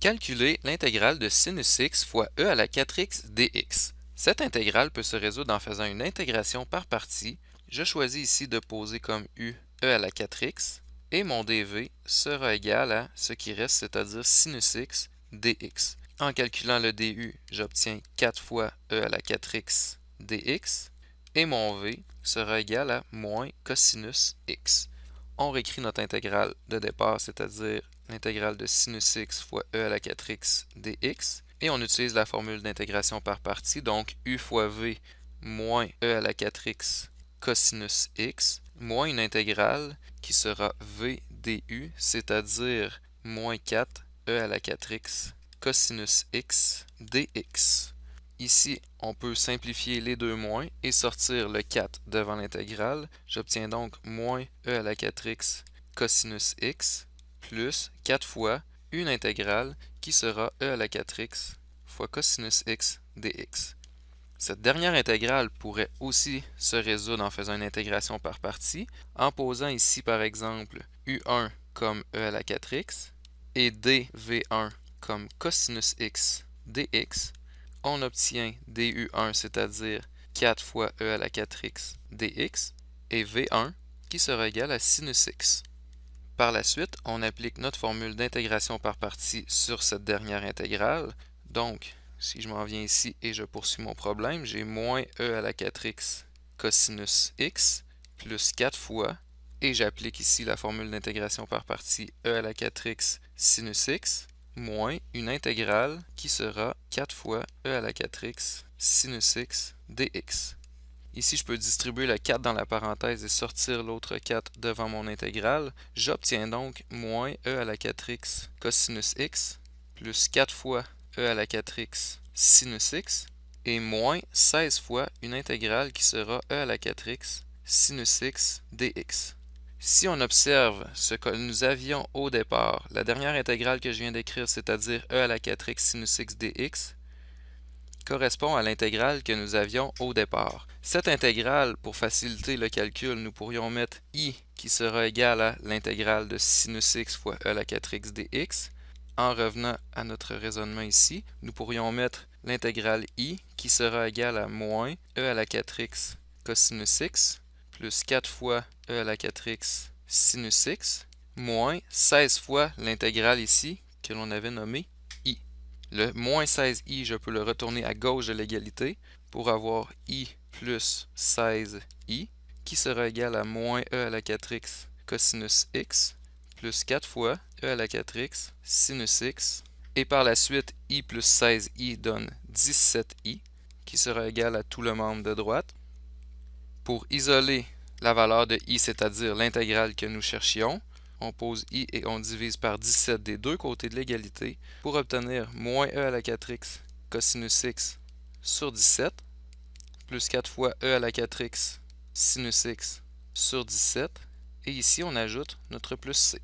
Calculer l'intégrale de sinus x fois e à la 4x dx. Cette intégrale peut se résoudre en faisant une intégration par partie. Je choisis ici de poser comme u e à la 4x et mon dv sera égal à ce qui reste, c'est-à-dire sinus x dx. En calculant le du, j'obtiens 4 fois e à la 4x dx et mon v sera égal à moins cosinus x. On réécrit notre intégrale de départ, c'est-à-dire l'intégrale de sinus x fois e à la 4x dx. Et on utilise la formule d'intégration par partie, donc u fois v moins e à la 4x cosinus x, moins une intégrale qui sera v du, c'est-à-dire moins 4 e à la 4x cosinus x dx. Ici, on peut simplifier les deux moins et sortir le 4 devant l'intégrale. J'obtiens donc moins e à la 4x cosinus x plus 4 fois une intégrale qui sera e à la 4x fois cosinus x dx. Cette dernière intégrale pourrait aussi se résoudre en faisant une intégration par partie, en posant ici par exemple u1 comme e à la 4x et dv1 comme cosinus x dx. On obtient du1, c'est-à-dire 4 fois e à la 4x dx, et v1 qui sera égal à sinus x. Par la suite, on applique notre formule d'intégration par partie sur cette dernière intégrale. Donc, si je m'en viens ici et je poursuis mon problème, j'ai moins e à la 4x cosinus x plus 4 fois, et j'applique ici la formule d'intégration par partie e à la 4x sinus x, moins une intégrale qui sera 4 fois e à la 4x sinus x dx. Ici, je peux distribuer le 4 dans la parenthèse et sortir l'autre 4 devant mon intégrale. J'obtiens donc moins e à la 4x cosinus x plus 4 fois e à la 4x sinus x et moins 16 fois une intégrale qui sera e à la 4x sinus x dx. Si on observe ce que nous avions au départ, la dernière intégrale que je viens d'écrire, c'est-à-dire e à la 4x sinus x dx, correspond à l'intégrale que nous avions au départ. Cette intégrale, pour faciliter le calcul, nous pourrions mettre i qui sera égal à l'intégrale de sinus x fois e à la 4x dx. En revenant à notre raisonnement ici, nous pourrions mettre l'intégrale i qui sera égale à moins e à la 4x cosinus x plus 4 fois e à la 4x sinus x moins 16 fois l'intégrale ici que l'on avait nommée i. Le moins 16i, je peux le retourner à gauche de l'égalité pour avoir i plus 16i qui sera égal à moins e à la 4x cosinus x plus 4 fois e à la 4x sinus x. Et par la suite, i plus 16i donne 17i qui sera égal à tout le membre de droite. Pour isoler la valeur de i, c'est-à-dire l'intégrale que nous cherchions, on pose i et on divise par 17 des deux côtés de l'égalité pour obtenir moins e à la 4x cosinus x sur 17 plus 4 fois e à la 4x sinus x sur 17. Et ici, on ajoute notre plus c.